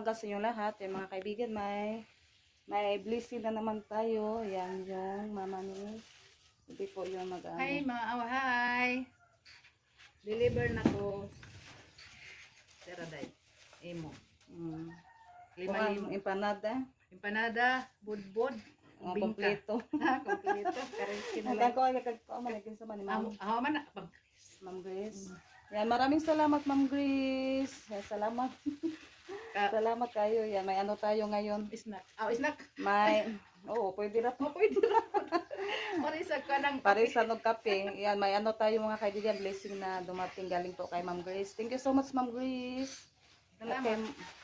umaga sa inyong lahat. Yung mga kaibigan, may blessing na naman tayo. Yan yung mama ni. Hindi po yung mag-ano. Hi mga hi. Deliver na ko. Teraday. Emo. Lima empanada. Empanada, budbod, bingka. Kompleto. Kompleto. Hanggang ko ay manigin sa mani ma'am. Man. Ma'am Grace. Yan, maraming salamat Ma'am Grace. Yan, salamat. Salamat kayo. Yan, may ano tayo ngayon. Snack. Snack. May, pwede na po. Pwede na. Parisa ka ng Parisa ng kape. Yan, may ano tayo mga kaibigan. Blessing na dumating galing po kay Ma'am Grace. Thank you so much Ma'am Grace. Salamat.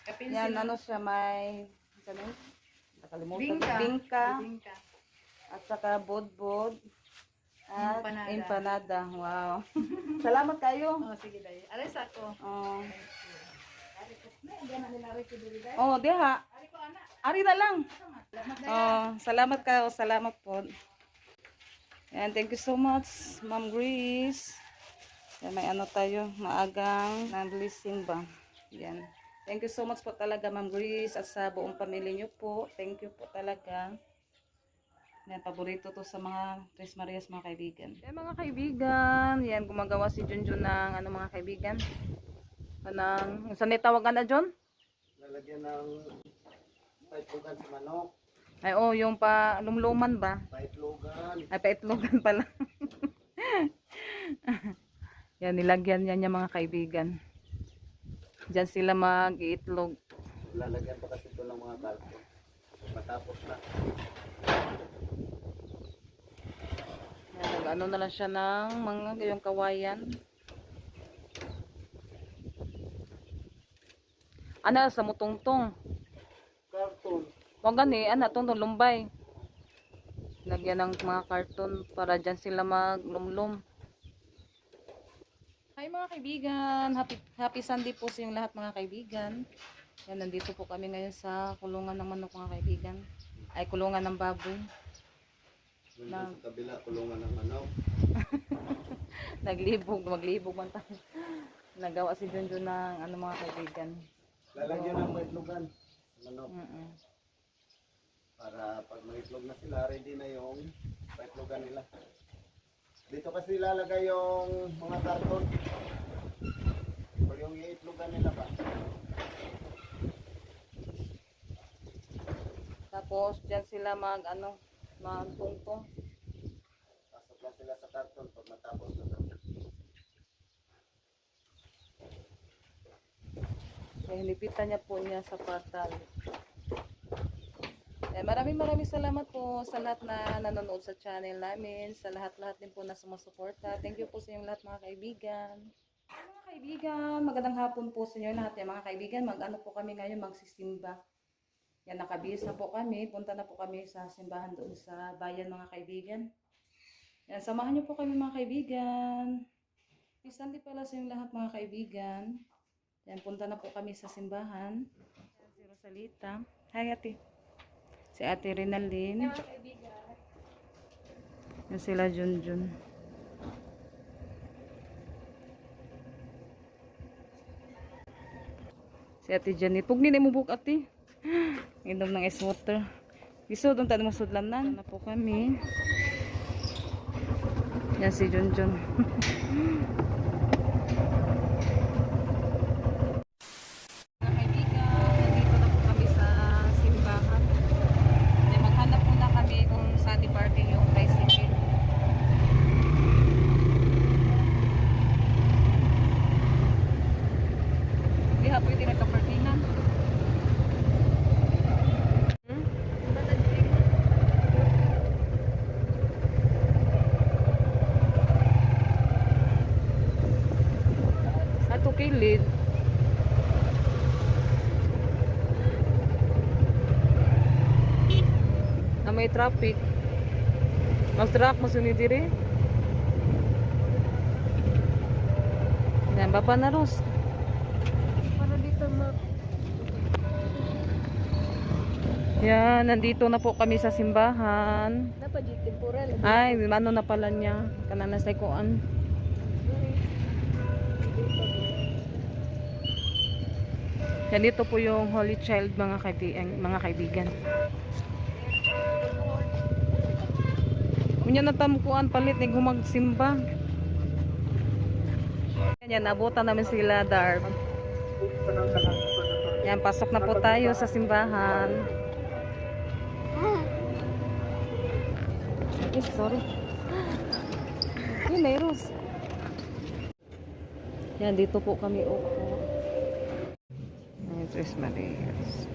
Okay, yan, ano siya, may, nakalimutan. Bingka. At saka bodbod. At Empanada. empanada. Wow. Salamat kayo. Sige dahi. Alis ako. Diha. Ari na lang. Salamat kayo. Salamat po. And thank you so much, Ma'am Grace. Yan, may ano tayo, maagang na blessing ba. Yan. Thank you so much po talaga, Ma'am Grace, at sa buong pamilya niyo po. Thank you po talaga. Yan, paborito to sa mga Tres Marias, mga kaibigan. Yan, mga kaibigan. Yan, gumagawa si Junjun ng ano, mga kaibigan. Saan nitawagan na, John? Lalagyan ng paitlogan sa manok. Ay, yung lumluman ba? Paitlogan. Ay, paitlogan pala. Yan, nilagyan yan yung mga kaibigan. Diyan sila mag-iitlog. Lalagyan pa kasi ito ng mga kalpo. Matapos na. Yan, ano na lang siya ng mga yung kawayan. Ana, sa mutungtong. Karton. Huwag gani, itong lumbay. Lagyan ng mga karton para dyan sila maglumlum. Hi mga kaibigan, happy Sunday po sa inyong lahat mga kaibigan. Yan, nandito po kami ngayon sa kulungan ng manok mga kaibigan. Ay, kulungan ng baboy. Sa kabila, kulungan ng manok. Maglibog man tayo. Nagawa si Junjun ng ano mga kaibigan. Lalagyan ng paitlogan sa manok. Para pag maitlog na sila, ready na yung paitlogan nila. Dito kasi ilalagay yung mga karton. O yung iitlogan nila ba? Tapos dyan sila magtungtong. Pasok lang sila sa karton pag matapos na. Kaya hinipitan niya po niya sa patal. Maraming salamat po sa lahat na nanonood sa channel namin, sa lahat-lahat din po na sumusuporta. Thank you po sa inyong lahat mga kaibigan. Mga kaibigan, magandang hapon po sa inyo lahat mga kaibigan. Mag-ano po kami ngayon, magsisimba. Yan, nakabihis na po kami. Punta na po kami sa simbahan doon sa bayan mga kaibigan. Yan, samahan niyo po kami mga kaibigan. Pisan di pala sa inyong lahat mga kaibigan. Yan, punta na po kami sa simbahan. Si Rosalita. Hi ate. Si Ate Rinaldine. Yan sila Junjun. Si Ate Janet. Pugni na mo buk ate. Inom ng ice water. Iso doon tayo masudlanan. Na po kami. Yan si Junjun. Kilid. Na may traffic. Mas truck mo sunidiri. Yan, baba na Ros. Para dito yan, nandito na po kami sa simbahan. Ay, ano na pala niya. Kanana sa ikuan. Yan, dito po yung Holy Child, mga kaibigan. Unya natamkuan palit ni gumagsimba. Yan, nabutan namin sila, Darb. Yan, pasok na po tayo sa simbahan. Sorry. Yun, Mayros. Yan, dito po kami upo. Ay, Tres Marias.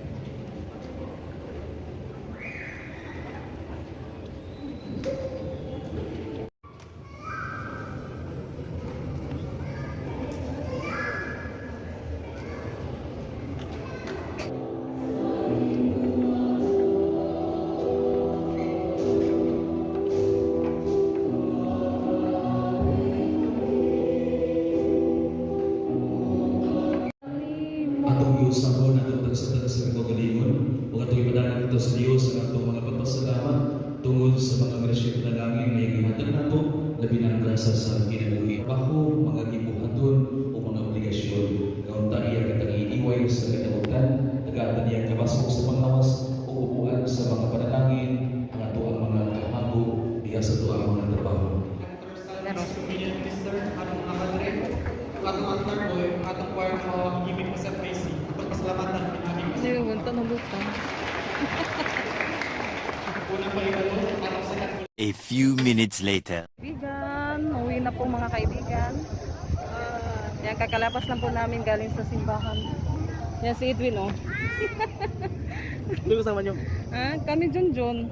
Atong iusahon atong tagsatan sa kagalingon ug atong ibadanan dito sa Dios ang atong mga pagpasalamat tungod sa mga grasya panalangin nga gihatag nato labi na ang grasa sa kinabuhi. Baho mga gibuhaton o mga obligasyon kaunta iya kitang iiway sa kinabutan nagatan iya kabasok sa panglawas o upuan sa mga panalangin ang ato ang mga kahago diha sa ato ang mga trabaho. Atong altar boy, atong choir mo gimik mo sa Tracy. Pagpasalamatan ng aming Ano yung gunta ng buta? unang palibalo, atong sa A few minutes later. Kaibigan, uwi na po mga kaibigan. Yan, kakalabas lang po namin galing sa simbahan. Yan si Edwin, oh. Sino kasama nyo? Kami Junjun.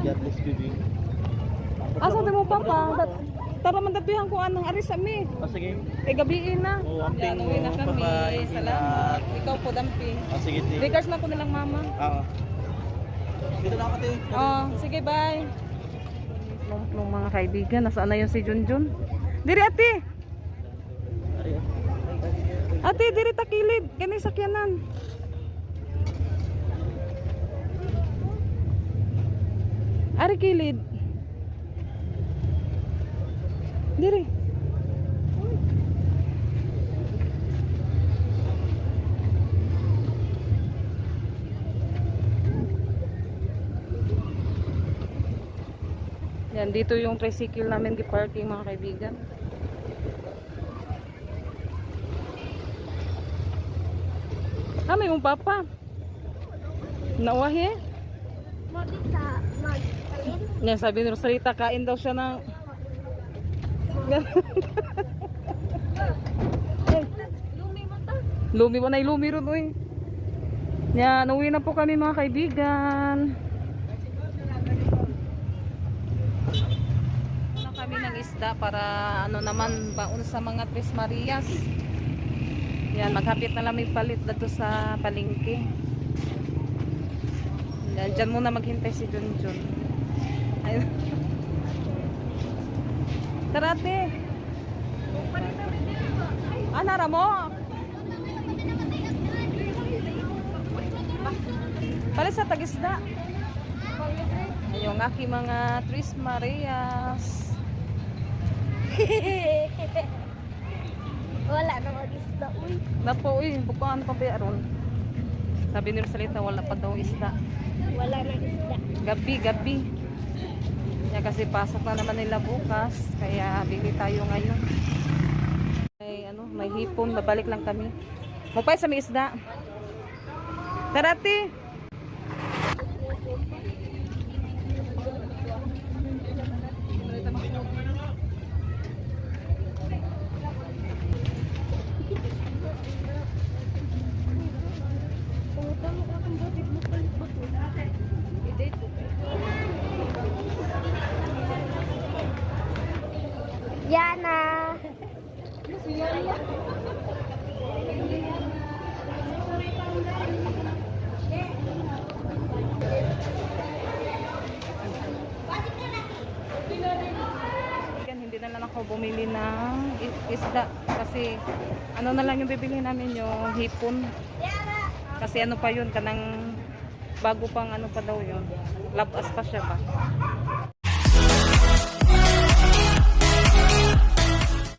God bless baby. Asa di mo papa? Tara mandatihan ko anong ari sa mi. Sige. Gabiin na. Oh, amping Yan, uwi na mo. kami. Bye-bye. Salamat. Ikaw po, Dampi. Sige, Regards na ko nilang mama. Oo. Dito na ako tayo. Oh, sige, bye. Nung mga kaibigan, nasaan na yung si Junjun? Diri, ate! Ate, diri takilid. Ganun sakyanan. Ari kilid. Diri. Yan, dito yung tricycle namin giparking mga kaibigan. May mong papa. Nawahi? Yan, sabi ni Rosalita, kain daw siya ng... Lumi mo na, lumi ron, uy. Yan, uwi na po kami mga kaibigan. Kami ng isda para ano naman baon sa mga Tres Marias. Yan, maghapit na lang may palit dito sa palengke. Yan, dyan muna maghintay si Junjun. Ayun. Tara, ate. Nara mo? Palit sa tagisda. Yung aking mga Tres Marias. Wala na mag-isda, uy. Napo, uy, bukaan pa ba aron? Sabi ni Rosalita, wala pa daw isda. Wala na isda. Gabi. Yan, kasi pasok na naman nila bukas, kaya bili tayo ngayon. May hipon, babalik lang kami. Mupay sa may isda. Tarati! Yana. Hindi na lang ako bumili ng isda kasi ano na lang yung bibili namin yung hipon. Kasi ano pa yun, kanang bago pang ano pa daw yun. Labas pa siya ba?